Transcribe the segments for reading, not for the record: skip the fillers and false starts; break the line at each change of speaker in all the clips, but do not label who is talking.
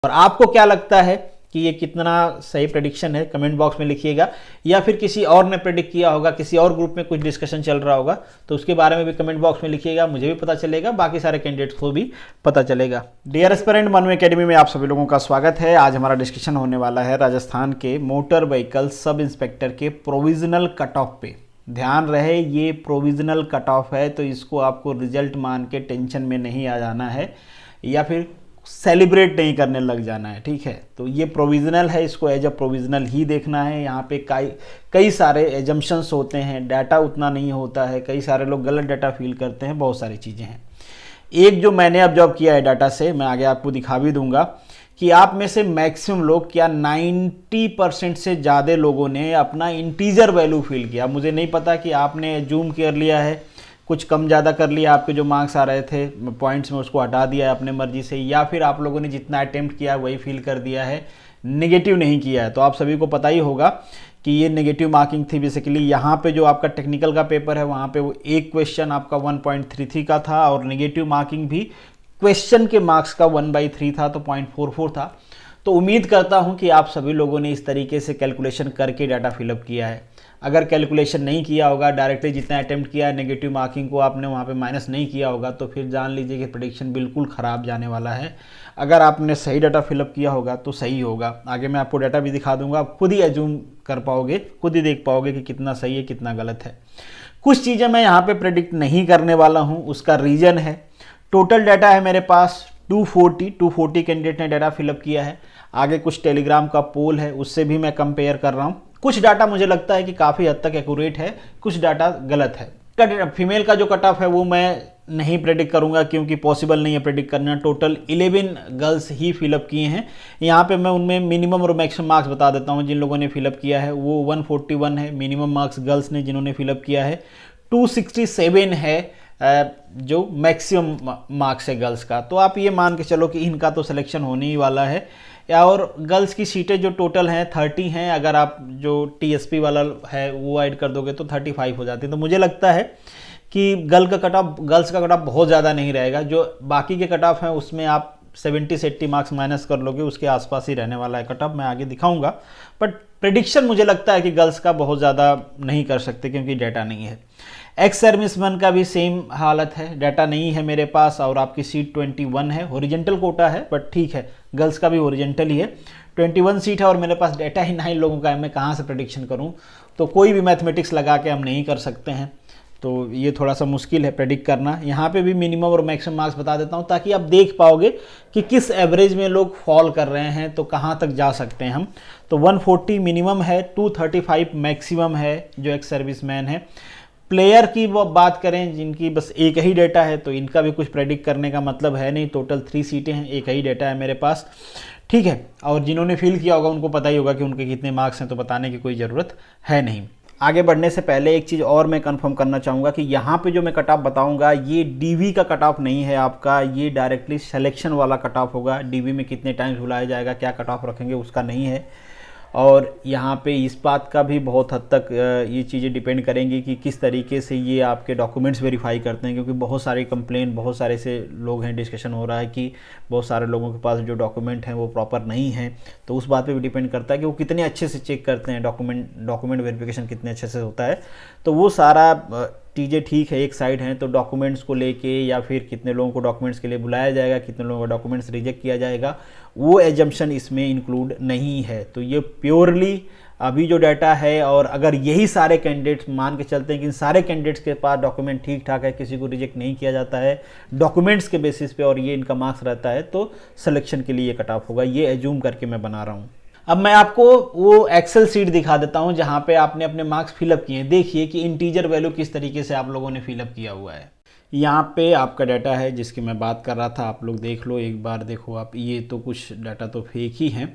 और आपको क्या लगता है कि ये कितना सही प्रेडिक्शन है, कमेंट बॉक्स में लिखिएगा। या फिर किसी और ने प्रेडिक्ट किया होगा, किसी और ग्रुप में कुछ डिस्कशन चल रहा होगा तो उसके बारे में भी कमेंट बॉक्स में लिखिएगा, मुझे भी पता चलेगा, बाकी सारे कैंडिडेट्स को भी पता चलेगा। डियर एस्पिरेंट, मनु एकेडमी में आप सभी लोगों का स्वागत है। आज हमारा डिस्कशन होने वाला है राजस्थान के मोटर व्हीकल सब इंस्पेक्टर के प्रोविजनल कट ऑफ पे। ध्यान रहे, ये प्रोविजनल कट ऑफ है, तो इसको आपको रिजल्ट मान के टेंशन में नहीं आ जाना है या फिर सेलिब्रेट नहीं करने लग जाना है, ठीक है। तो ये प्रोविजनल है, इसको एज अ प्रोविजनल ही देखना है। यहाँ पे कई सारे एजम्पशंस होते हैं, डाटा उतना नहीं होता है, कई सारे लोग गलत डाटा फील करते हैं, बहुत सारी चीज़ें हैं। एक जो मैंने ऑब्जर्व किया है डाटा से, मैं आगे आपको दिखा भी दूंगा कि आप में से मैक्सिमम लोग, क्या 90% से ज़्यादा लोगों ने अपना इंटीजर वैल्यू फील किया। मुझे नहीं पता कि आपने जूम कर लिया है, कुछ कम ज़्यादा कर लिया, आपके जो मार्क्स आ रहे थे पॉइंट्स में उसको हटा दिया है अपने मर्जी से, या फिर आप लोगों ने जितना अटेम्प्ट किया वही फील कर दिया है, नेगेटिव नहीं किया है। तो आप सभी को पता ही होगा कि ये नेगेटिव मार्किंग थी बेसिकली। यहाँ पे जो आपका टेक्निकल का पेपर है वहाँ पे वो एक क्वेश्चन आपका 1.33 का था और नेगेटिव मार्किंग भी क्वेश्चन के मार्क्स का 1/3 था, तो 0.44 था। तो उम्मीद करता हूँ कि आप सभी लोगों ने इस तरीके से कैलकुलेशन करके डाटा फिलअप किया है। अगर कैलकुलेशन नहीं किया होगा, डायरेक्टली जितना अटेम्प्ट किया है नेगेटिव मार्किंग को आपने वहाँ पे माइनस नहीं किया होगा, तो फिर जान लीजिए कि प्रेडिक्शन बिल्कुल ख़राब जाने वाला है। अगर आपने सही डाटा फिलअप किया होगा तो सही होगा। आगे मैं आपको डाटा भी दिखा दूंगा, आप खुद ही एज्यूम कर पाओगे, खुद ही देख पाओगे कि कितना सही है कितना गलत है। कुछ चीज़ें मैं यहाँ पर प्रेडिक्ट नहीं करने वाला हूँ, उसका रीज़न है, टोटल डाटा है मेरे पास 240 कैंडिडेट ने डाटा फिलअप किया है। आगे कुछ टेलीग्राम का पोल है, उससे भी मैं कंपेयर कर रहा हूँ। कुछ डाटा मुझे लगता है कि काफ़ी हद तक एक्यूरेट है, कुछ डाटा गलत है। फीमेल का जो कट ऑफ है वो मैं नहीं प्रेडिक्ट करूंगा क्योंकि पॉसिबल नहीं है प्रेडिक्ट करना। टोटल 11 गर्ल्स ही फिलअप किए हैं। यहाँ पे मैं उनमें मिनिमम और मैक्सिमम मार्क्स बता देता हूँ। जिन लोगों ने फिलअप किया है वो 141 है मिनिमम मार्क्स गर्ल्स ने जिन्होंने फिलअप किया है, 267 है जो मैक्सिमम मार्क्स है गर्ल्स का। तो आप ये मान के चलो कि इनका तो सिलेक्शन होने ही वाला है। और गर्ल्स की सीटें जो टोटल हैं 30 हैं, अगर आप जो टीएसपी वाला है वो ऐड कर दोगे तो 35 हो जाती है। तो मुझे लगता है कि गर्ल्स का कट ऑफ बहुत ज़्यादा नहीं रहेगा। जो बाकी के कट ऑफ हैं उसमें आप 70 से 80 मार्क्स माइनस कर लोगे, उसके आसपास ही रहने वाला है कट ऑफ। मैं आगे दिखाऊंगा, बट प्रेडिक्शन मुझे लगता है कि गर्ल्स का बहुत ज़्यादा नहीं कर सकते क्योंकि डाटा नहीं है। एक्स सर्विसमैन का भी सेम हालत है, डाटा नहीं है मेरे पास। और आपकी सीट 21 है, ओरिजेंटल कोटा है बट ठीक है, गर्ल्स का भी ओरिजेंटल ही है। 21 सीट है और मेरे पास डाटा ही 9 लोगों का है, मैं कहाँ से प्रेडिक्शन करूँ। तो कोई भी मैथमेटिक्स लगा के हम नहीं कर सकते हैं, तो ये थोड़ा सा मुश्किल है प्रेडिक्ट करना। यहाँ पे भी मिनिमम और मैक्सिमम मार्क्स बता देता हूँ ताकि आप देख पाओगे कि किस एवरेज में लोग फॉल कर रहे हैं, तो कहाँ तक जा सकते हैं हम। तो 140 मिनिमम है, 235 मैक्सिमम है जो एक्स सर्विसमैन है। प्लेयर की वो बात करें जिनकी बस एक ही डेटा है, तो इनका भी कुछ प्रेडिक्ट करने का मतलब है नहीं। टोटल 3 सीटें हैं, एक ही डेटा है मेरे पास, ठीक है। और जिन्होंने फील किया होगा उनको पता ही होगा कि उनके कितने मार्क्स हैं, तो बताने की कोई ज़रूरत है नहीं। आगे बढ़ने से पहले एक चीज़ और मैं कंफर्म करना चाहूँगा कि यहाँ पे जो मैं कट ऑफ बताऊँगा ये डीवी का कट ऑफ नहीं है आपका, ये डायरेक्टली सिलेक्शन वाला कट ऑफ होगा। डीवी में कितने टाइम्स बुलाया जाएगा, क्या कट ऑफ रखेंगे, उसका नहीं है। और यहाँ पे इस बात का भी बहुत हद तक ये चीज़ें डिपेंड करेंगी कि किस तरीके से ये आपके डॉक्यूमेंट्स वेरीफाई करते हैं, क्योंकि बहुत सारे कंप्लेन, बहुत सारे से लोग हैं, डिस्कशन हो रहा है कि बहुत सारे लोगों के पास जो डॉक्यूमेंट हैं वो प्रॉपर नहीं है। तो उस बात पे भी डिपेंड करता है कि वो कितने अच्छे से चेक करते हैं, डॉक्यूमेंट वेरिफिकेशन कितने अच्छे से होता है। तो वो सारा चीज़ें ठीक है एक साइड हैं। तो डॉक्यूमेंट्स को लेके या फिर कितने लोगों को डॉक्यूमेंट्स के लिए बुलाया जाएगा, कितने लोगों का डॉक्यूमेंट्स रिजेक्ट किया जाएगा, वो एजम्पशन इसमें इंक्लूड नहीं है। तो ये प्योरली अभी जो डाटा है, और अगर यही सारे कैंडिडेट्स मान के चलते हैं कि इन सारे कैंडिडेट्स के पास डॉक्यूमेंट ठीक ठाक है, किसी को रिजेक्ट नहीं किया जाता है डॉक्यूमेंट्स के बेसिस पे, और ये इनका मार्क्स रहता है, तो सिलेक्शन के लिए ये कट ऑफ होगा। ये एज्यूम करके मैं बना रहा हूँ। अब मैं आपको वो एक्सेल सीट दिखा देता हूं जहां पे आपने अपने मार्क्स फिलअप किए हैं। देखिए कि इंटीजर वैल्यू किस तरीके से आप लोगों ने फिलअप किया हुआ है। यहाँ पे आपका डाटा है जिसकी मैं बात कर रहा था, आप लोग देख लो एक बार, देखो आप, ये तो कुछ डाटा तो फेक ही हैं।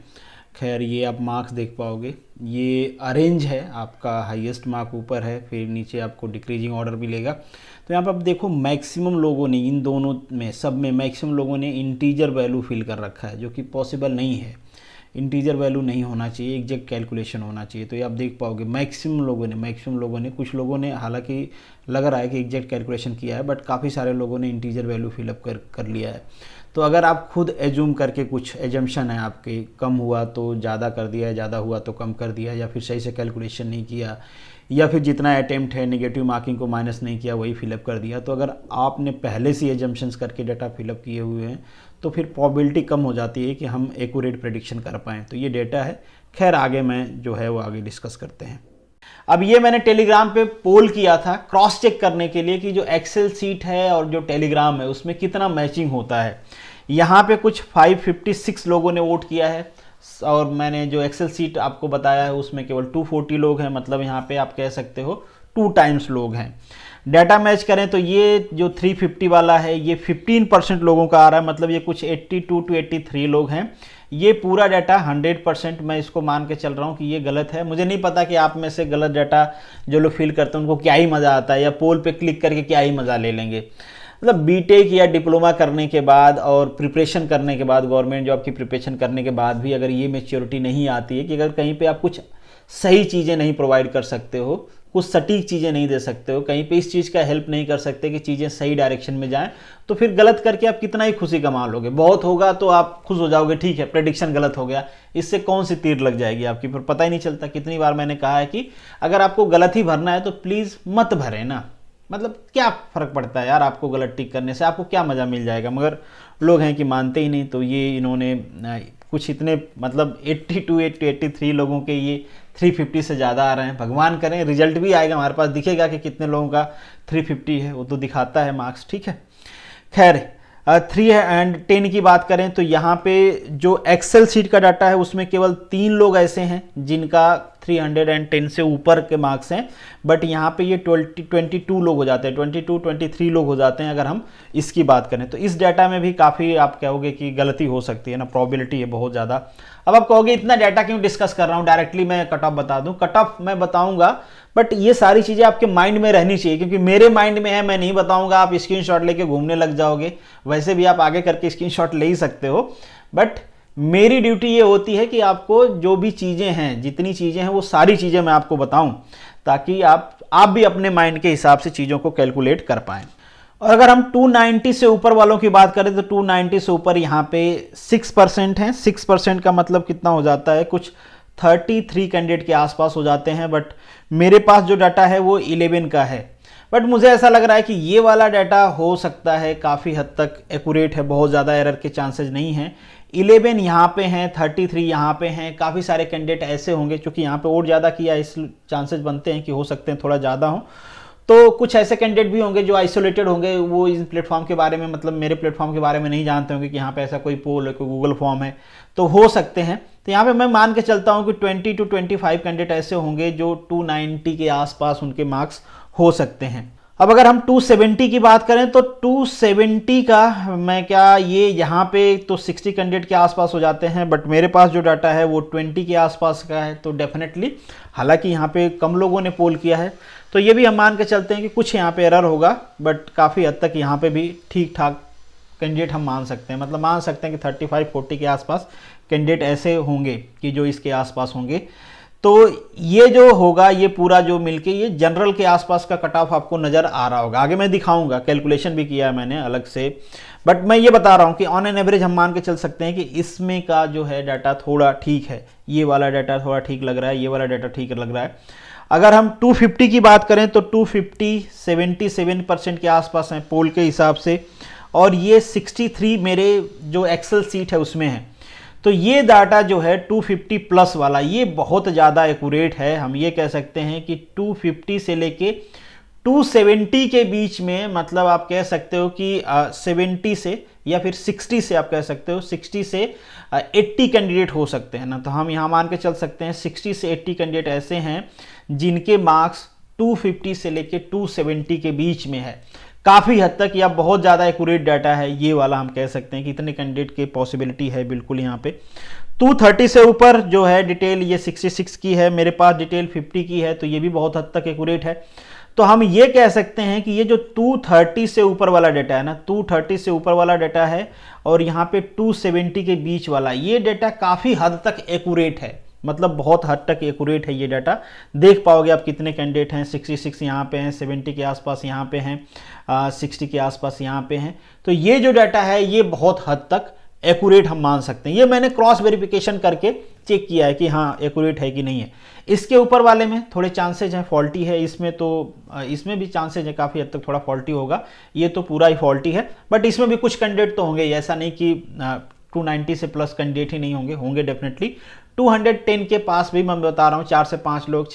खैर ये आप मार्क्स देख पाओगे, ये अरेंज है, आपका हाईएस्ट मार्क ऊपर है, फिर नीचे आपको डिक्रीजिंग ऑर्डर भी लेगा। तो यहाँ पर आप देखो मैक्सिमम लोगों ने, इन दोनों में सब में मैक्सिमम लोगों ने इंटीजर वैल्यू फिल कर रखा है, जो कि पॉसिबल नहीं है। इंटीजर वैल्यू नहीं होना चाहिए, एग्जैक्ट कैलकुलेशन होना चाहिए। तो ये आप देख पाओगे मैक्सिमम लोगों ने, कुछ लोगों ने हालांकि लग रहा है कि एग्जैक्ट कैलकुलेशन किया है, बट काफ़ी सारे लोगों ने इंटीजर वैल्यू फिलअप कर लिया है। तो अगर आप खुद एज्यूम करके, कुछ एजम्पशन है आपके, कम हुआ तो ज़्यादा कर दिया, ज़्यादा हुआ तो कम कर दिया, या फिर सही से कैलकुलेशन नहीं किया, या फिर जितना अटेम्प्ट है नेगेटिव मार्किंग को माइनस नहीं किया वही फिलअप कर दिया, तो अगर आपने पहले से एजम्पशंस करके डाटा फिलअप किए हुए हैं तो फिर प्रोबेबिलिटी कम हो जाती है कि हम एक्यूरेट प्रेडिक्शन कर पाएँ। तो ये डेटा है। खैर आगे मैं जो है वो आगे डिस्कस करते हैं। अब ये मैंने टेलीग्राम पे पोल किया था क्रॉस चेक करने के लिए कि जो एक्सेल सीट है और जो टेलीग्राम है उसमें कितना मैचिंग होता है। यहाँ पे कुछ 556 लोगों ने वोट किया है और मैंने जो एक्सेल सीट आपको बताया है उसमें केवल 240 लोग हैं, मतलब यहाँ पे आप कह सकते हो 2 टाइम्स लोग हैं। डाटा मैच करें तो ये जो 350 वाला है ये 15% लोगों का आ रहा है, मतलब ये कुछ 82 टू 83 लोग हैं। ये पूरा डाटा 100% मैं इसको मान के चल रहा हूँ कि ये गलत है। मुझे नहीं पता कि आप में से गलत डाटा जो लोग फिल करते हैं उनको क्या ही मज़ा आता है, या पोल पे क्लिक करके क्या ही मज़ा ले लेंगे। मतलब बीटेक या डिप्लोमा करने के बाद और प्रिपरेशन करने के बाद, गवर्नमेंट जॉब की प्रिपरेशन करने के बाद भी अगर ये मैच्योरिटी नहीं आती है कि अगर कहीं पे आप कुछ सही चीज़ें नहीं प्रोवाइड कर सकते हो, कुछ सटीक चीज़ें नहीं दे सकते हो, कहीं पे इस चीज़ का हेल्प नहीं कर सकते कि चीज़ें सही डायरेक्शन में जाएं, तो फिर गलत करके आप कितना ही खुशी कमा लोगे। बहुत होगा तो आप खुश हो जाओगे, ठीक है प्रेडिक्शन गलत हो गया, इससे कौन सी तीर लग जाएगी आपकी, फिर पता ही नहीं चलता। कितनी बार मैंने कहा है कि अगर आपको गलत ही भरना है तो प्लीज़ मत भरें ना, मतलब क्या फ़र्क पड़ता है यार, आपको गलत टिक करने से आपको क्या मज़ा मिल जाएगा। मगर लोग हैं कि मानते ही नहीं। तो ये इन्होंने कुछ इतने मतलब 82 83 लोगों के ये 350 से ज़्यादा आ रहे हैं। भगवान करें रिजल्ट भी आएगा, हमारे पास दिखेगा कि कितने लोगों का 350 है, वो तो दिखाता है मार्क्स, ठीक है। खैर 310 की बात करें तो यहाँ पे जो एक्सेल सीट का डाटा है उसमें केवल 3 लोग ऐसे हैं जिनका 310 से ऊपर के मार्क्स हैं, बट यहाँ पे ये 22 लोग हो जाते हैं, 23 लोग हो जाते हैं अगर हम इसकी बात करें। तो इस डाटा में भी काफ़ी आप कहोगे कि गलती हो सकती है ना, प्रॉबिलिटी है बहुत ज़्यादा। अब आप कहोगे इतना डाटा क्यों डिस्कस कर रहा हूँ, डायरेक्टली मैं कट ऑफ बता दूँ। कट ऑफ मैं बताऊँगा, बट ये सारी चीज़ें आपके माइंड में रहनी चाहिए, क्योंकि मेरे माइंड में है, मैं नहीं बताऊँगा, आप स्क्रीनशॉट लेके घूमने लग जाओगे। वैसे भी आप आगे करके स्क्रीनशॉट ले ही सकते हो, बट मेरी ड्यूटी ये होती है कि आपको जो भी चीज़ें हैं, जितनी चीज़ें हैं वो सारी चीज़ें मैं आपको बताऊं, ताकि आप भी अपने माइंड के हिसाब से चीज़ों को कैलकुलेट कर पाएं। और अगर हम 290 से ऊपर वालों की बात करें तो 290 से ऊपर यहाँ पे 6% हैं। 6% का मतलब कितना हो जाता है, कुछ 33 कैंडिडेट के आसपास हो जाते हैं, बट मेरे पास जो डाटा है वो 11 का है। बट मुझे ऐसा लग रहा है कि ये वाला डाटा हो सकता है काफ़ी हद तक एक्यूरेट है, बहुत ज़्यादा एरर के चांसेस नहीं हैं। 11 यहाँ पे हैं, 33 यहाँ पे हैं, काफ़ी सारे कैंडिडेट ऐसे होंगे, क्योंकि यहाँ पे और ज़्यादा किया, इस चांसेस बनते हैं कि हो सकते हैं थोड़ा ज़्यादा हो। तो कुछ ऐसे कैंडिडेट भी होंगे जो आइसोलेटेड होंगे, वो इस प्लेटफॉर्म के बारे में, मतलब मेरे प्लेटफॉर्म के बारे में नहीं जानते होंगे कि यहाँ पे ऐसा कोई पोल है, कोई गूगल फॉर्म है, तो हो सकते हैं। तो यहाँ पे मैं मान के चलता हूँ कि 20 to 25 कैंडिडेट ऐसे होंगे जो 290 के आसपास उनके मार्क्स हो सकते हैं। अब अगर हम 270 की बात करें तो 270 का मैं क्या, ये यहाँ पे तो 60 कैंडिडेट के आसपास हो जाते हैं, बट मेरे पास जो डाटा है वो 20 के आसपास का है। तो डेफिनेटली, हालांकि यहाँ पे कम लोगों ने पोल किया है, तो ये भी हम मान के चलते हैं कि कुछ यहाँ पे एरर होगा, बट काफ़ी हद तक यहाँ पे भी ठीक ठाक कैंडिडेट हम मान सकते हैं। मतलब मान सकते हैं कि 35-40 के आसपास कैंडिडेट ऐसे होंगे कि जो इसके आसपास होंगे। तो ये जो होगा, ये पूरा जो मिलके ये जनरल के आसपास का कट ऑफ आपको नज़र आ रहा होगा। आगे मैं दिखाऊंगा, कैलकुलेशन भी किया है मैंने अलग से, बट मैं ये बता रहा हूँ कि ऑन एन एवरेज हम मान के चल सकते हैं कि इसमें का जो है डाटा थोड़ा ठीक है, ये वाला डाटा थोड़ा ठीक लग रहा है, ये वाला डाटा ठीक लग रहा है। अगर हम 250 की बात करें तो 250 77% के आसपास हैं पोल के हिसाब से, और ये 63 मेरे जो एक्सेल सीट है उसमें है। तो ये डाटा जो है 250 प्लस वाला, ये बहुत ज़्यादा एक्यूरेट है। हम ये कह सकते हैं कि 250 से लेके 270 के बीच में, मतलब आप कह सकते हो कि 70 से या फिर 60 से, आप कह सकते हो 60 से 80 कैंडिडेट हो सकते हैं ना। तो हम यहाँ मान के चल सकते हैं 60 से 80 कैंडिडेट ऐसे हैं जिनके मार्क्स 250 से लेके 270 के बीच में है। काफ़ी हद तक या बहुत ज़्यादा एक्यूरेट डाटा है ये वाला, हम कह सकते हैं कि इतने कैंडिडेट की पॉसिबिलिटी है बिल्कुल यहाँ पे। 230 से ऊपर जो है डिटेल, ये 66 की है, मेरे पास डिटेल 50 की है, तो ये भी बहुत हद तक एक्यूरेट है। तो हम ये कह सकते हैं कि ये जो 230 से ऊपर वाला डाटा है ना, 230 से ऊपर वाला डाटा है और यहाँ पे 270 के बीच वाला, ये डाटा काफ़ी हद तक एक्यूरेट है। मतलब बहुत हद तक एक्यूरेट है ये डाटा। देख पाओगे आप कितने कैंडिडेट हैं, 66 यहाँ पे हैं, 70 के आसपास यहाँ पे हैं, 60 के आसपास यहाँ पे हैं। तो ये जो डाटा है ये बहुत हद तक एक्यूरेट हम मान सकते हैं। ये मैंने क्रॉस वेरिफिकेशन करके चेक किया है कि हाँ एक्यूरेट है कि नहीं है। इसके ऊपर वाले में थोड़े चांसेज हैं फॉल्टी है, इसमें तो इसमें भी चांसेज है काफ़ी हद तक थोड़ा फॉल्टी होगा। ये तो पूरा ही फॉल्टी है, बट इसमें भी कुछ कैंडिडेट तो होंगे, ऐसा नहीं कि 290 से प्लस कैंडिडेट ही नहीं होंगे, होंगे डेफिनेटली। 210 के पास भी मैं बता रहा हूँ 4 से 5 लोग,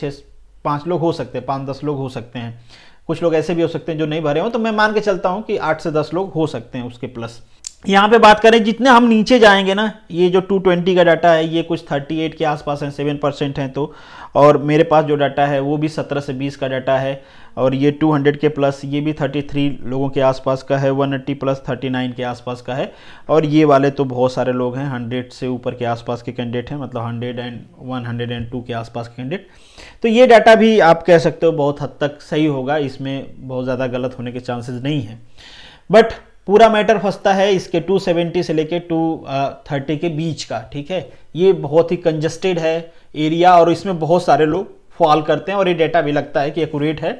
5 लोग हो सकते हैं, 5-10 लोग हो सकते हैं। कुछ लोग ऐसे भी हो सकते हैं जो नहीं भरे हो, तो मैं मान के चलता हूँ कि 8 से 10 लोग हो सकते हैं उसके प्लस। यहाँ पे बात करें जितने हम नीचे जाएंगे ना, ये जो 220 का डाटा है ये कुछ 38 के आसपास है, 7% है तो, और मेरे पास जो डाटा है वो भी 17 से 20 का डाटा है, और ये 200 के प्लस ये भी 33 लोगों के आसपास का है, 180 प्लस 39 के आसपास का है, और ये वाले तो बहुत सारे लोग हैं, 100 से ऊपर के आसपास के कैंडिडेट हैं, मतलब 102 के आसपास के कैंडिडेट। तो ये डाटा भी आप कह सकते हो बहुत हद तक सही होगा, इसमें बहुत ज़्यादा गलत होने के चांसेस नहीं हैं। बट पूरा मैटर फंसता है इसके 270 से लेके 230 के बीच का, ठीक है। ये बहुत ही कंजस्टेड है एरिया, और इसमें बहुत सारे लोग फॉल करते हैं, और ये डाटा भी लगता है कि एक्यूरेट है।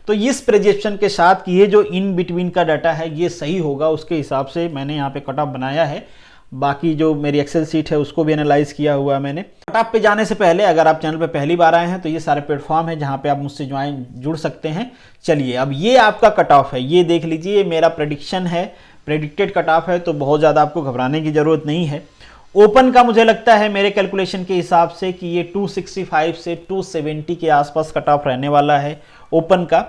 तो इस प्रेजेप्शन के साथ कि ये जो इन बिटवीन का डाटा है ये सही होगा, उसके हिसाब से मैंने यहाँ पे कट ऑफ बनाया है। बाकी जो मेरी एक्सेल सीट है उसको भी एनालाइज किया हुआ है मैंने। कट ऑफ पे जाने से पहले अगर आप चैनल पे पहली बार आए हैं तो ये सारे प्लेटफॉर्म है जहाँ पे आप मुझसे जुड़ सकते हैं। चलिए अब ये आपका कट ऑफ है, ये देख लीजिए, ये मेरा प्रेडिक्शन है, प्रेडिक्टेड कट ऑफ है, तो बहुत ज़्यादा आपको घबराने की ज़रूरत नहीं है। ओपन का मुझे लगता है मेरे कैलकुलेशन के हिसाब से कि ये 265 से 270 के आसपास कट ऑफ रहने वाला है ओपन का।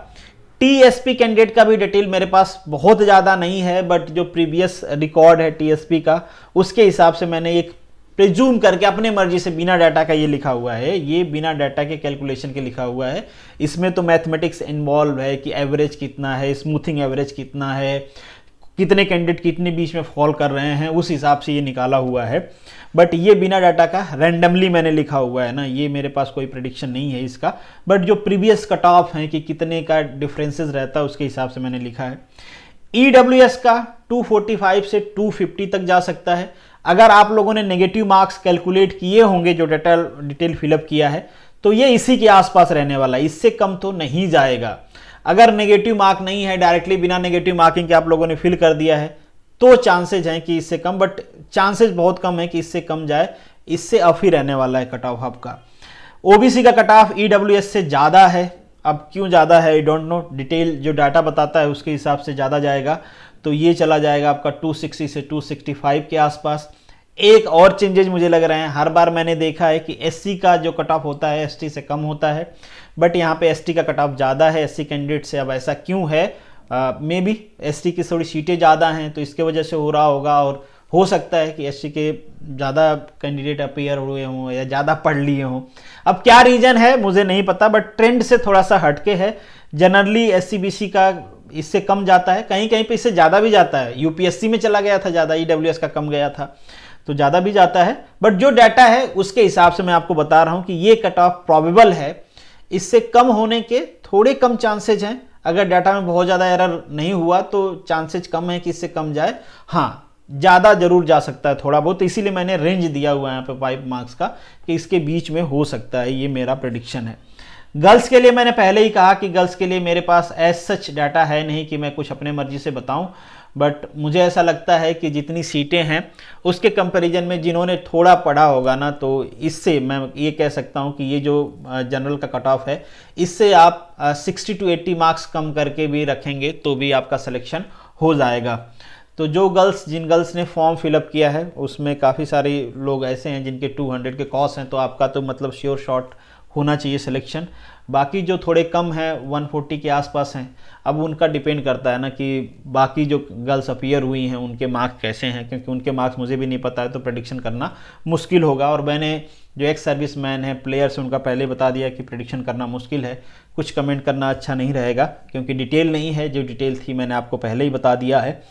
टीएसपी कैंडिडेट का भी डिटेल मेरे पास बहुत ज़्यादा नहीं है, बट जो प्रीवियस रिकॉर्ड है टीएसपी का उसके हिसाब से मैंने एक प्रिज्यूम करके अपने मर्जी से बिना डाटा का ये लिखा हुआ है, ये बिना डाटा के कैलकुलेशन के लिखा हुआ है। इसमें तो मैथमेटिक्स इन्वॉल्व है कि एवरेज कितना है, स्मूथिंग एवरेज कितना है, कितने कैंडिडेट कितने बीच में फॉल कर रहे हैं, उस हिसाब से ये निकाला हुआ है। बट ये बिना डाटा का रैंडमली मैंने लिखा हुआ है ना, ये मेरे पास कोई प्रेडिक्शन नहीं है इसका, बट जो प्रीवियस कट ऑफ है कि कितने का डिफरेंसेस रहता है उसके हिसाब से मैंने लिखा है। ईडब्ल्यूएस का 245 से 250 तक जा सकता है। अगर आप लोगों ने नेगेटिव मार्क्स कैलकुलेट किए होंगे, जो डिटेल फिलअप किया है, तो ये इसी के आसपास रहने वाला है, इससे कम तो नहीं जाएगा। अगर नेगेटिव मार्क नहीं है, डायरेक्टली बिना नेगेटिव मार्किंग के आप लोगों ने फिल कर दिया है, तो चांसेज हैं कि इससे कम, बट चांसेज बहुत कम है कि इससे कम जाए, इससे अप ही रहने वाला है कट ऑफ आपका। ओबीसी का कट ऑफ ईडब्ल्यूएस से ज़्यादा है, अब क्यों ज़्यादा है आई डोंट नो, डिटेल जो डाटा बताता है उसके हिसाब से ज़्यादा जाएगा, तो ये चला जाएगा आपका 260 से 265 के आसपास। एक और चेंजेज मुझे लग रहे हैं, हर बार मैंने देखा है कि एससी का जो कट ऑफ होता है एसटी से कम होता है, बट यहाँ पे एसटी का कट ऑफ ज़्यादा है एससी कैंडिडेट से। अब ऐसा क्यों है, मे बी एसटी की थोड़ी सीटें ज़्यादा हैं तो इसके वजह से हो रहा होगा, और हो सकता है कि एससी के ज़्यादा कैंडिडेट अपीयर हुए हों या ज़्यादा पढ़ लिए हों। अब क्या रीज़न है मुझे नहीं पता, बट ट्रेंड से थोड़ा सा हटके है। जनरली एससी बीसी का इससे कम जाता है, कहीं कहीं पे इससे ज़्यादा भी जाता है। यूपीएससी में चला गया था ज़्यादा, ईडब्ल्यूएस का कम गया था, तो ज़्यादा भी जाता है। बट जो डाटा है उसके हिसाब से मैं आपको बता रहा हूँ कि ये कट ऑफ प्रोबेबल है, इससे कम होने के थोड़े कम चांसेज हैं। अगर डाटा में बहुत ज़्यादा एरर नहीं हुआ तो चांसेज कम है कि इससे कम जाए, हाँ ज़्यादा जरूर जा सकता है थोड़ा बहुत, इसीलिए मैंने रेंज दिया हुआ है यहाँ पे 5 मार्क्स का कि इसके बीच में हो सकता है, ये मेरा प्रेडिक्शन है। गर्ल्स के लिए मैंने पहले ही कहा कि गर्ल्स के लिए मेरे पास एज सच डाटा है नहीं कि मैं कुछ अपने मर्जी से बताऊं, बट मुझे ऐसा लगता है कि जितनी सीटें हैं उसके कंपैरिजन में जिन्होंने थोड़ा पढ़ा होगा ना, तो इससे मैं ये कह सकता हूं कि ये जो जनरल का कट ऑफ है इससे आप 60 to 80 मार्क्स कम करके भी रखेंगे तो भी आपका सिलेक्शन हो जाएगा। तो जो जिन गर्ल्स ने फॉर्म फिलअप किया है उसमें काफ़ी सारे लोग ऐसे हैं जिनके 200 के कॉस्ट हैं, तो आपका तो मतलब श्योर शॉट होना चाहिए सिलेक्शन। बाकी जो थोड़े कम हैं 140 के आसपास हैं, अब उनका डिपेंड करता है ना कि बाकी जो गर्ल्स अपीयर हुई हैं उनके मार्क्स कैसे हैं, क्योंकि उनके मार्क्स मुझे भी नहीं पता है तो प्रेडिक्शन करना मुश्किल होगा। और मैंने जो एक्स सर्विस मैन है प्लेयर्स उनका पहले बता दिया कि प्रेडिक्शन करना मुश्किल है, कुछ कमेंट करना अच्छा नहीं रहेगा क्योंकि डिटेल नहीं है, जो डिटेल थी मैंने आपको पहले ही बता दिया है।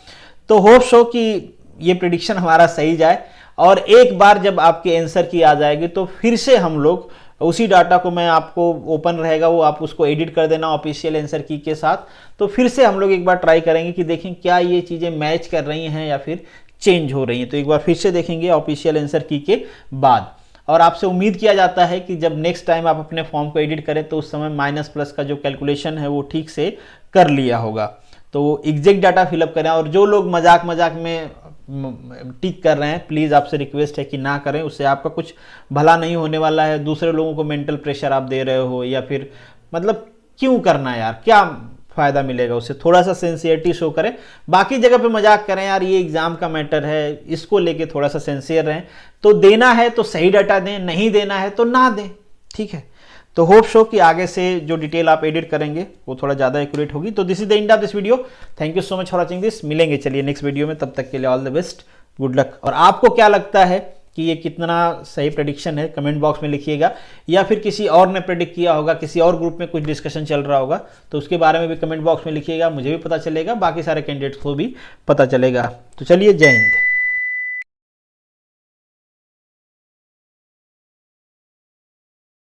तो होप सो कि ये प्रेडिक्शन हमारा सही जाए, और एक बार जब आपके आंसर की आ जाएगी तो फिर से हम लोग उसी डाटा को, मैं आपको ओपन रहेगा वो आप उसको एडिट कर देना ऑफिशियल आंसर की के साथ, तो फिर से हम लोग एक बार ट्राई करेंगे कि देखें क्या ये चीज़ें मैच कर रही हैं या फिर चेंज हो रही हैं। तो एक बार फिर से देखेंगे ऑफिशियल आंसर की के बाद। और आपसे उम्मीद किया जाता है कि जब नेक्स्ट टाइम आप अपने फॉर्म को एडिट करें तो उस समय माइनस प्लस का जो कैलकुलेशन है वो ठीक से कर लिया होगा। तो एग्जैक्ट डाटा फिलअप करें, और जो लोग मजाक मजाक में टिक कर रहे हैं प्लीज़ आपसे रिक्वेस्ट है कि ना करें, उससे आपका कुछ भला नहीं होने वाला है। दूसरे लोगों को मेंटल प्रेशर आप दे रहे हो, या फिर मतलब क्यों करना यार, क्या फ़ायदा मिलेगा उससे। थोड़ा सा सिंसियरिटी शो करें, बाकी जगह पे मजाक करें यार, ये एग्ज़ाम का मैटर है, इसको लेके थोड़ा सा सिंसियर रहें। तो देना है तो सही डाटा दें, नहीं देना है तो ना दें, ठीक है। तो होप शो कि आगे से जो डिटेल आप एडिट करेंगे वो थोड़ा ज़्यादा एक्यूरेट होगी। तो this is the end of this video. Thank you so much for watching this. मिलेंगे चलिए नेक्स्ट वीडियो में, तब तक के लिए all the best, good luck. और आपको क्या लगता है कि ये कितना सही प्रेडिक्शन है, कमेंट बॉक्स में लिखिएगा, या फिर किसी और ने प्रेडिक्ट किया होगा, किसी और ग्रुप में कुछ डिस्कशन चल रहा होगा तो उसके बारे में भी कमेंट बॉक्स में लिखिएगा, मुझे भी पता चलेगा, बाकी सारे कैंडिडेट्स को भी पता चलेगा। तो चलिए, जय हिंद।